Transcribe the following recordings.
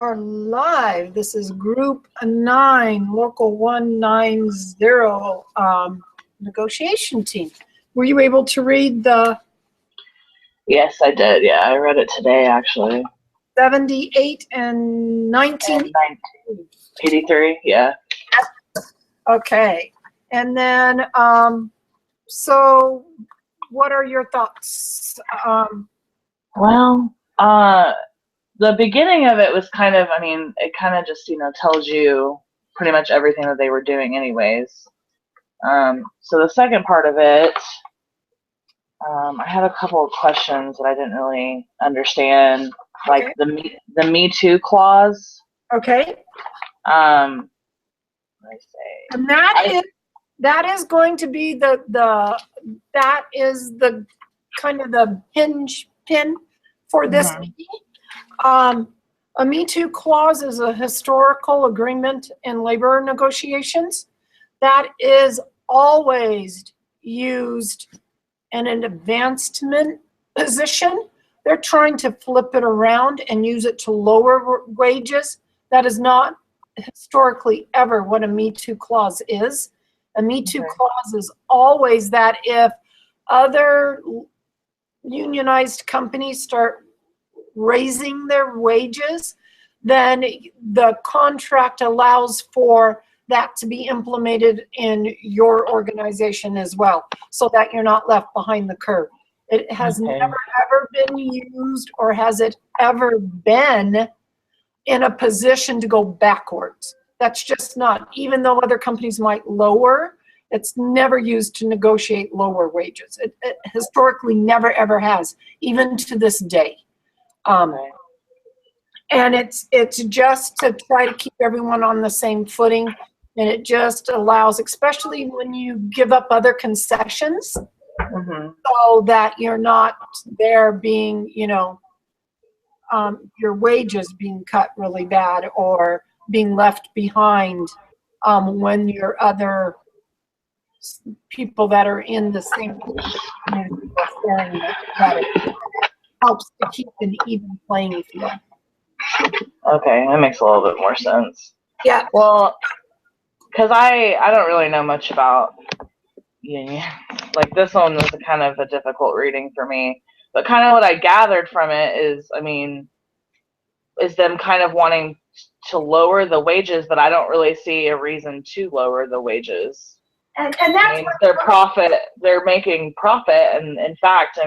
Are live. This is Group 9, Local 190 negotiation team. Were you able to read the Yes, I did. Yeah, I read it today, actually. 78 and 19? And 1983, yeah. Okay. And then, so what are your thoughts? Well, the beginning of it was kind of, it kind of just, tells you pretty much everything that they were doing anyways. So the second part of it, I had a couple of questions that I didn't really understand, like Okay. the Me Too clause. Okay. Let me say. And that is going to be that is the kind of the hinge pin for this meeting. A Me Too clause is a historical agreement in labor negotiations that is always used in an advancement position. They're trying to flip it around and use it to lower wages. That is not historically ever what a Me Too clause is. A Me Too clause is always that if other unionized companies start raising their wages, then the contract allows for that to be implemented in your organization as well, so that you're not left behind the curve. It has never ever been used, or has it ever been in a position to go backwards. That's just not, even though other companies might lower, it's never used to negotiate lower wages. It historically never ever has, even to this day. And it's just to try to keep everyone on the same footing, and it just allows, especially when you give up other concessions, so that you're not there being, your wages being cut really bad or being left behind when your other people that are in the same community are sharing that. It helps to keep an even playing field. Okay, that makes a little bit more sense. Yeah. Well, because I don't really know much about unions. Like, this one was kind of a difficult reading for me. But kind of what I gathered from it is, is them kind of wanting to lower the wages, but I don't really see a reason to lower the wages. And that's they're making profit, and in fact,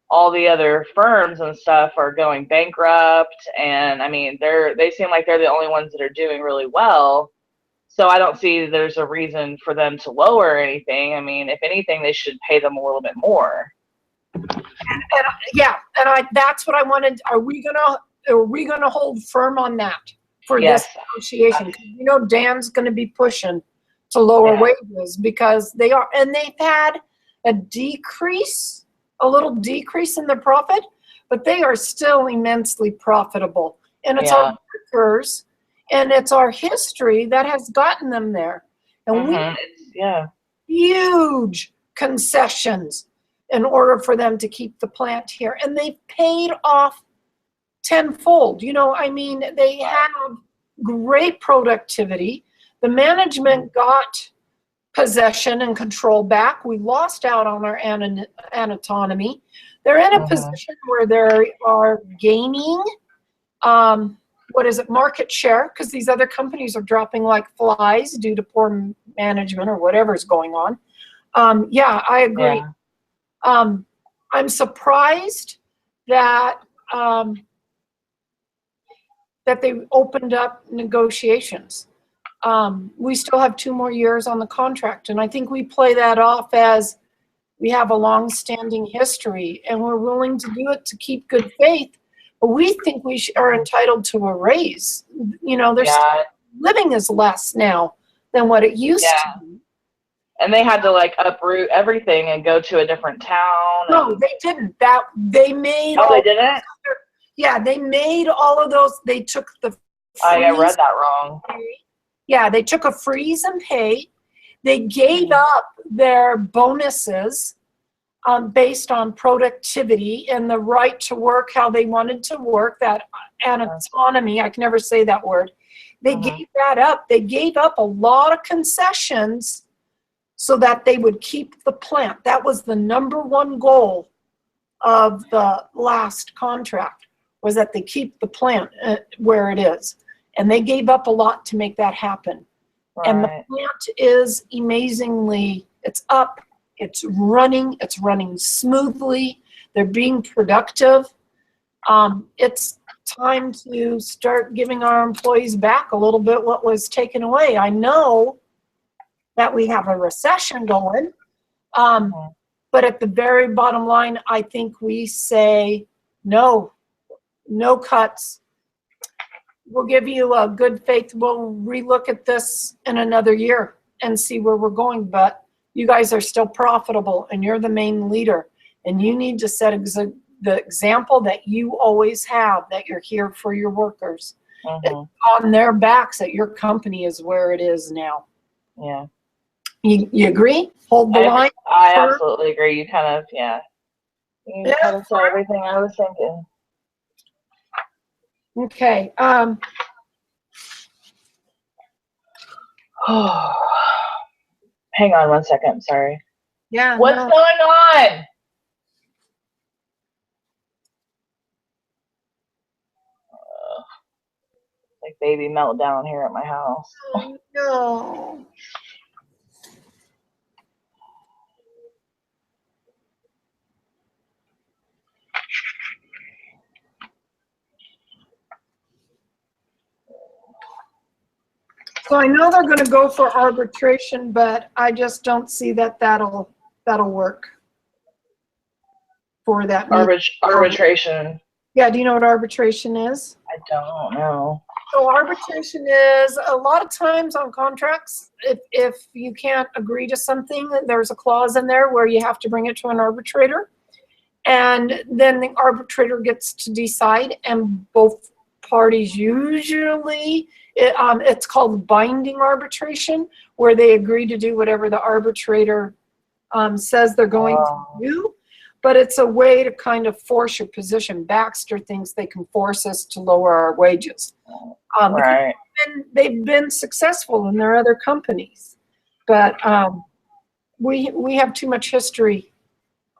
all the other firms and stuff are going bankrupt, and they seem like they're the only ones that are doing really well. So I don't see there's a reason for them to lower anything. If anything, they should pay them a little bit more. That's what I wanted. Are we gonna hold firm on that for this negotiation? Dan's gonna be pushing to lower wages, because they are, and they've had a little decrease in their profit, but they are still immensely profitable. And it's our workers and it's our history that has gotten them there. And we huge concessions in order for them to keep the plant here. And they paid off tenfold. They have great productivity. The management got possession and control back. We lost out on our autonomy. They're in a position where they are gaining, market share, because these other companies are dropping like flies due to poor management or whatever's going on. I agree. I'm surprised that they opened up negotiations. We still have 2 more years on the contract, and I think we play that off as we have a long-standing history and we're willing to do it to keep good faith, but we think we are entitled to a raise. Living is less now than what it used to be. And they had to uproot everything and go to a different town. No, they didn't. They made. Oh, they didn't? Yeah, they made all of those. They took the. I read that wrong. Yeah, they took a freeze in pay. They gave up their bonuses. based on productivity and the right to work how they wanted to work, that and autonomy. I can never say that word. They gave that up. They gave up a lot of concessions so that they would keep the plant. That was the number one goal of the last contract, was that they keep the plant where it is. And they gave up a lot to make that happen. Right. And the plant is amazingly, it's up, it's running smoothly. They're being productive. It's time to start giving our employees back a little bit what was taken away. I know that we have a recession going, but at the very bottom line, I think we say no cuts. We'll give you a good faith. We'll relook at this in another year and see where we're going. But you guys are still profitable, and you're the main leader. And you need to set the example that you always have, that you're here for your workers. It's on their backs that your company is where it is now. Yeah. You agree? Hold the line? I absolutely agree. You kind of, You kind of said everything I was thinking. Okay. Hang on 1 second. Sorry. Yeah. What's going on? Like baby meltdown here at my house. Oh, no. So I know they're going to go for arbitration, but I just don't see that that'll work for that. Arbitration. Yeah, do you know what arbitration is? I don't know. So arbitration is, a lot of times on contracts, if you can't agree to something, there's a clause in there where you have to bring it to an arbitrator. And then the arbitrator gets to decide, and both parties usually, it's called binding arbitration, where they agree to do whatever the arbitrator says they're going to do. But it's a way to kind of force your position. Baxter thinks they can force us to lower our wages. Right. They've been successful in their other companies. But we have too much history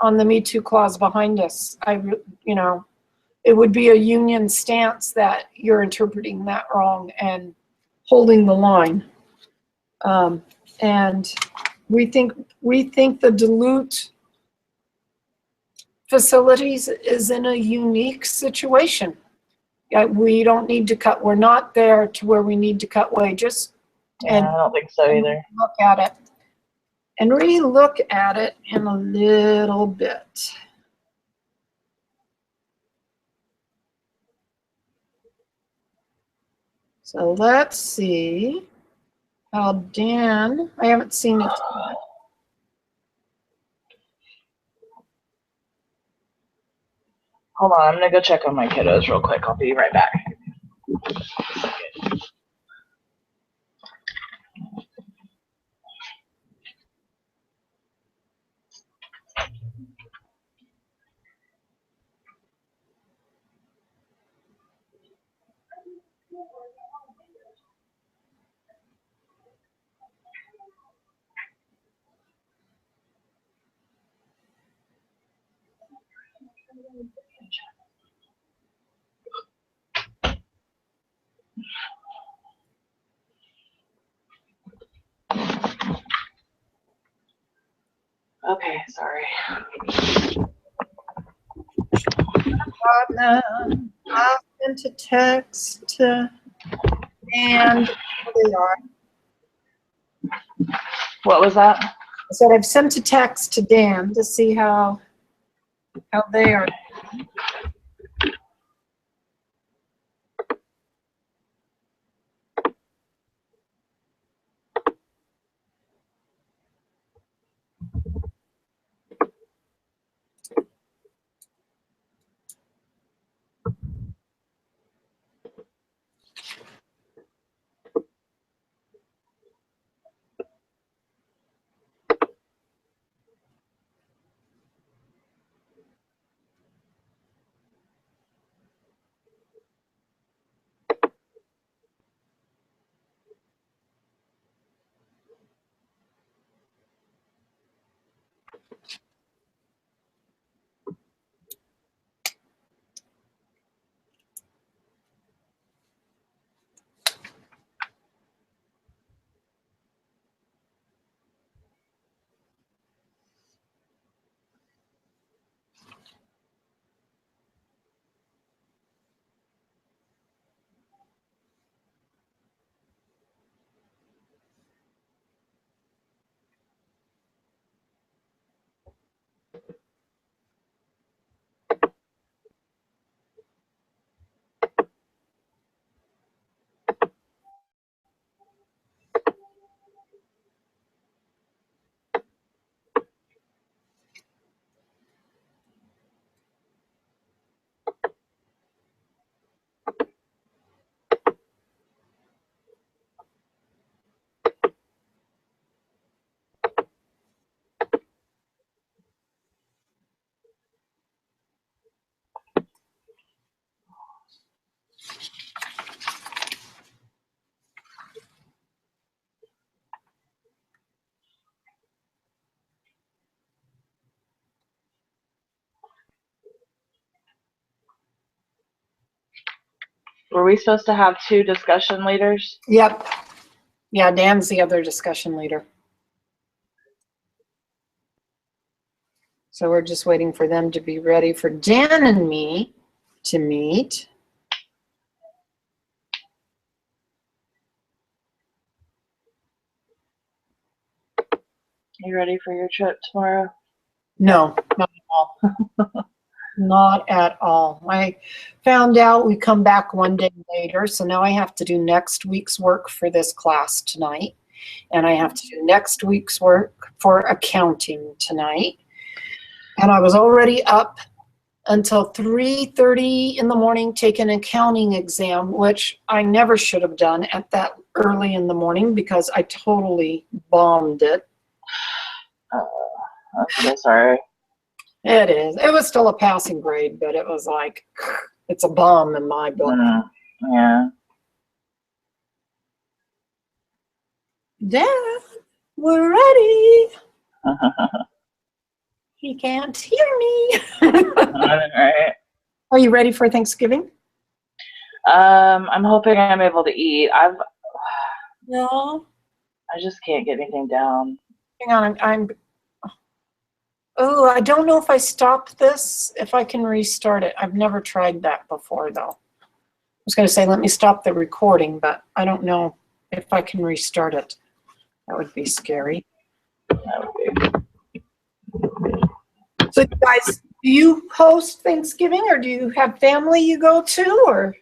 on the Me Too clause behind us. It would be a union stance that you're interpreting that wrong and holding the line. And we think the Duluth facilities is in a unique situation. We don't need to cut. We're not there to where we need to cut wages. And I don't think so either. Look at it. And relook at it in a little bit. So let's see how Dan, I haven't seen it. Hold on, I'm gonna go check on my kiddos real quick. I'll be right back. Okay, sorry. I sent a text and they are. What was that? I said I've sent a text to Dan to see how they are. Were we supposed to have 2 discussion leaders? Yep. Yeah, Dan's the other discussion leader. So we're just waiting for them to be ready for Dan and me to meet. You ready for your trip tomorrow? No, not at all. Not at all. I found out we come back one day later, so now I have to do next week's work for this class tonight. And I have to do next week's work for accounting tonight. And I was already up until 3:30 in the morning taking an accounting exam, which I never should have done at that early in the morning because I totally bombed it. I'm so sorry. It is. It was still a passing grade, but it was like, it's a bomb in my book. Yeah. Dad, we're ready. He can't hear me. Alright. Are you ready for Thanksgiving? I'm hoping I'm able to eat. No. I just can't get anything down. Hang on, oh, I don't know if I stopped this, if I can restart it. I've never tried that before, though. I was going to say, let me stop the recording, but I don't know if I can restart it. That would be scary. That would be. So, you guys, do you host Thanksgiving, or do you have family you go to, or?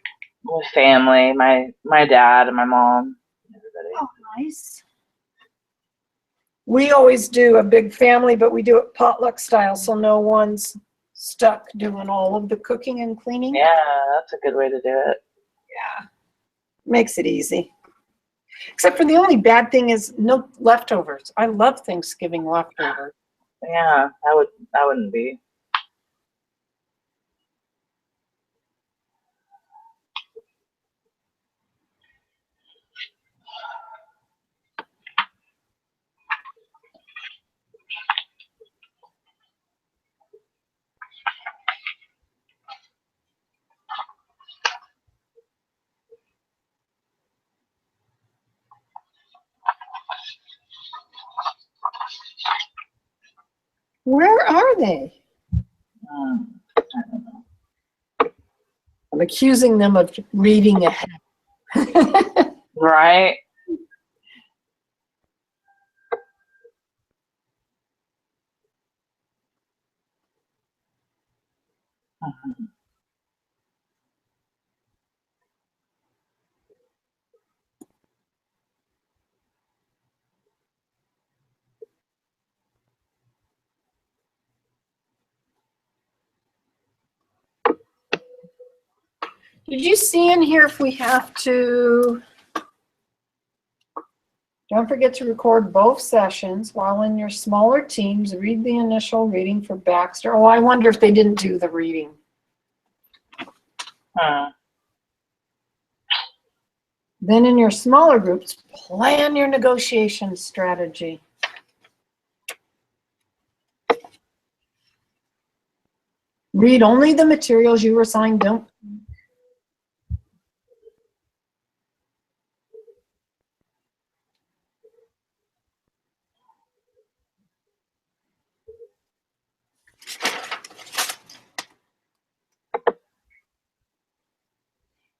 With family, my dad and my mom, everybody. Oh, nice. We always do a big family, but we do it potluck style, so no one's stuck doing all of the cooking and cleaning. Yeah, that's a good way to do it. Yeah, makes it easy. Except for the only bad thing is no leftovers. I love Thanksgiving leftovers. Yeah, that wouldn't be. Where are they? I don't know. I'm accusing them of reading ahead. Right? Did you see in here if we have to? Don't forget to record both sessions while in your smaller teams. Read the initial reading for Baxter. Oh, I wonder if they didn't do the reading. Then in your smaller groups, plan your negotiation strategy. Read only the materials you were assigned. Don't.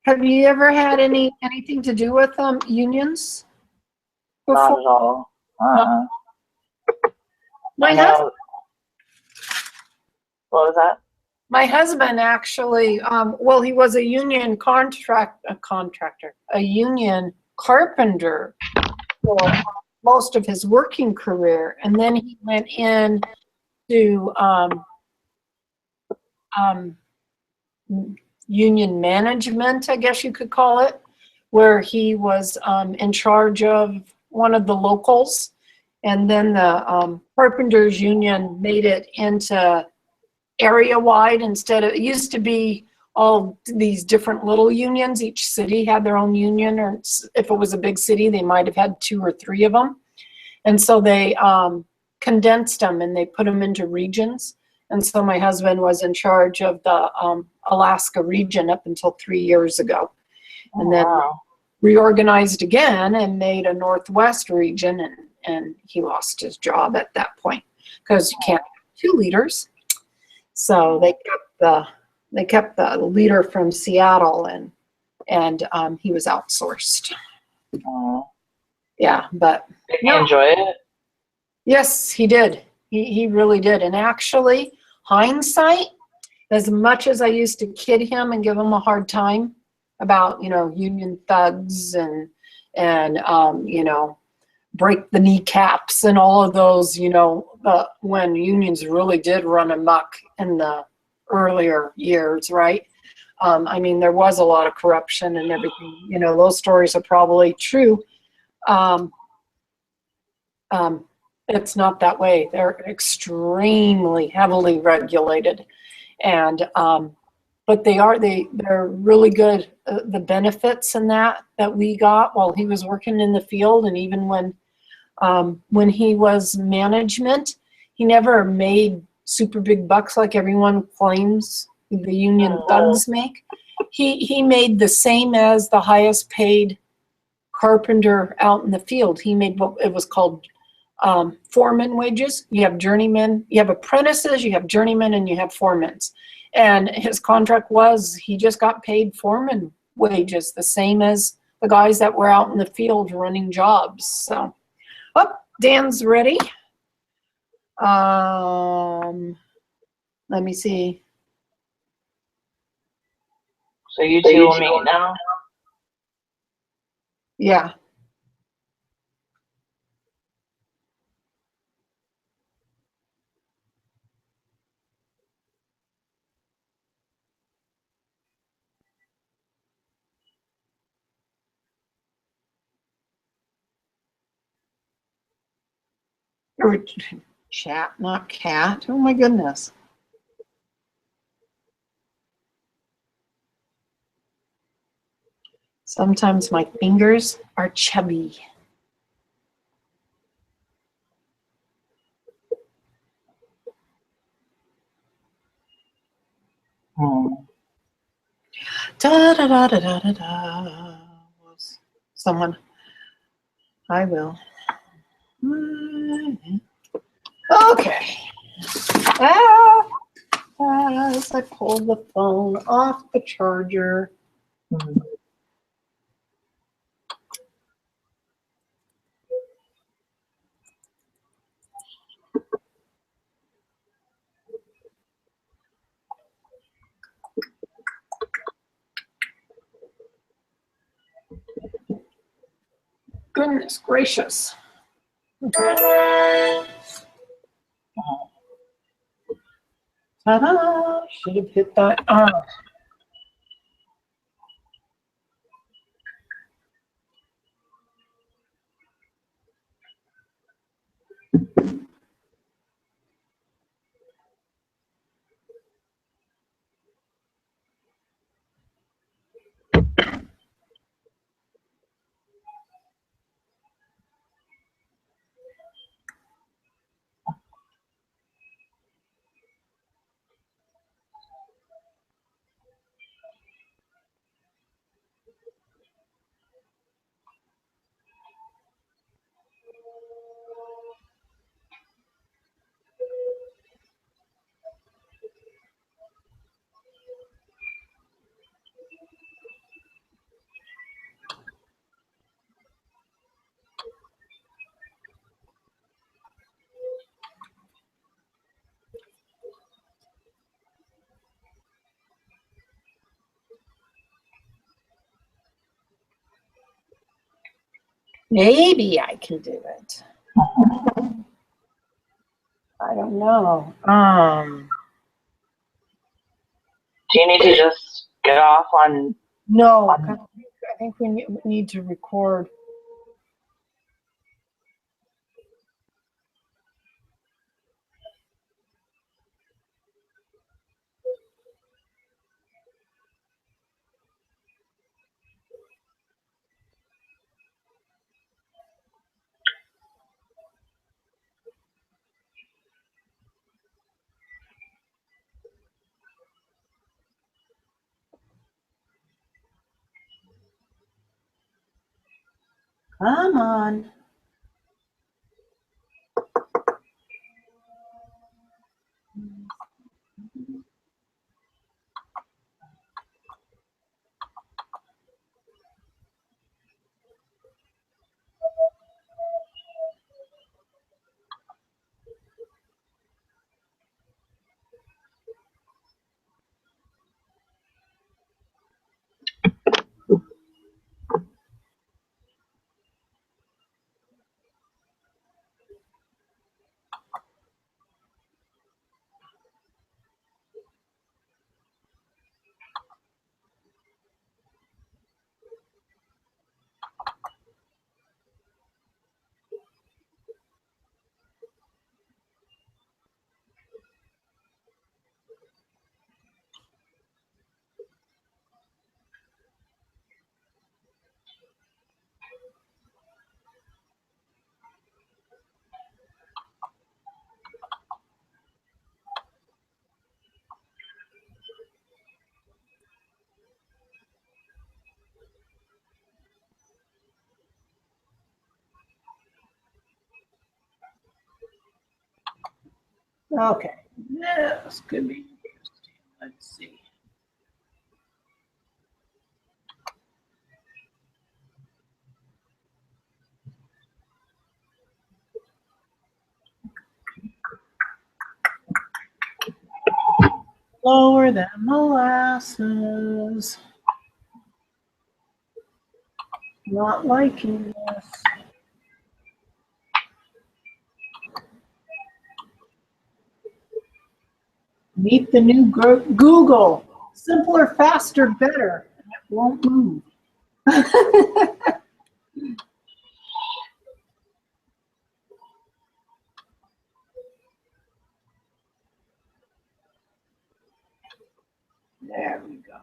Have you ever had anything to do with unions Not before? at all. My husband, What was that? My husband actually, well, he was a union contractor, a union carpenter for most of his working career. And then he went in to union management, I guess you could call it, where he was in charge of one of the locals. And then the Carpenters Union made it into area-wide instead of, it used to be all these different little unions. Each city had their own union, or if it was a big city, they might have had 2 or 3 of them. And so they condensed them and they put them into regions. And so my husband was in charge of the Alaska region up until 3 years ago. And then reorganized again and made a Northwest region, and he lost his job at that point because you can't have 2 leaders. So they kept the leader from Seattle, and he was outsourced. Yeah, but did he enjoy it? Yes, he did. He really did. And actually, hindsight, as much as I used to kid him and give him a hard time about, union thugs and break the kneecaps and all of those, when unions really did run amok in the earlier years, right? I mean, there was a lot of corruption and everything. Those stories are probably true. It's not that way. They're extremely heavily regulated, and but they're really good. The benefits in that we got while he was working in the field, and even when he was management, he never made super big bucks like everyone claims the union thugs make. He made the same as the highest paid carpenter out in the field. He made what it was called foreman wages. You have journeymen, you have apprentices, you have journeymen, and you have foremans. And his contract was he just got paid foreman wages, the same as the guys that were out in the field running jobs. So, Dan's ready. Let me see. So you two will meet now? Yeah. Chat, not cat. Oh my goodness. Sometimes my fingers are chubby. Da da da da da da da. Someone. I will. Okay. As I pull the phone off the charger. Goodness gracious. Ta-da! Should have hit that. Maybe I can do it. I don't know. Do you need to just get off on? No, I think we need to record. Come on. Okay, this could be interesting. Let's see. Lower than molasses. Not liking this. Meet the new Google. Simpler, faster, better. And it won't move. There we go.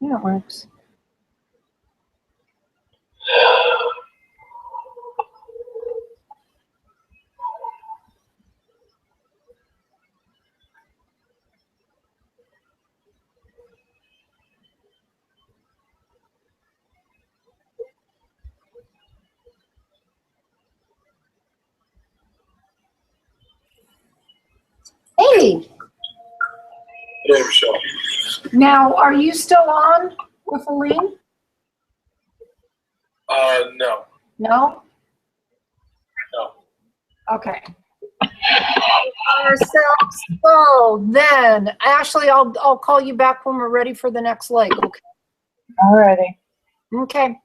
That works. Hey, Hey, Michelle. now are you still on with Aline? No. No? No. Okay. ourselves. So then, Ashley, I'll call you back when we're ready for the next leg. Okay. Alrighty. Okay.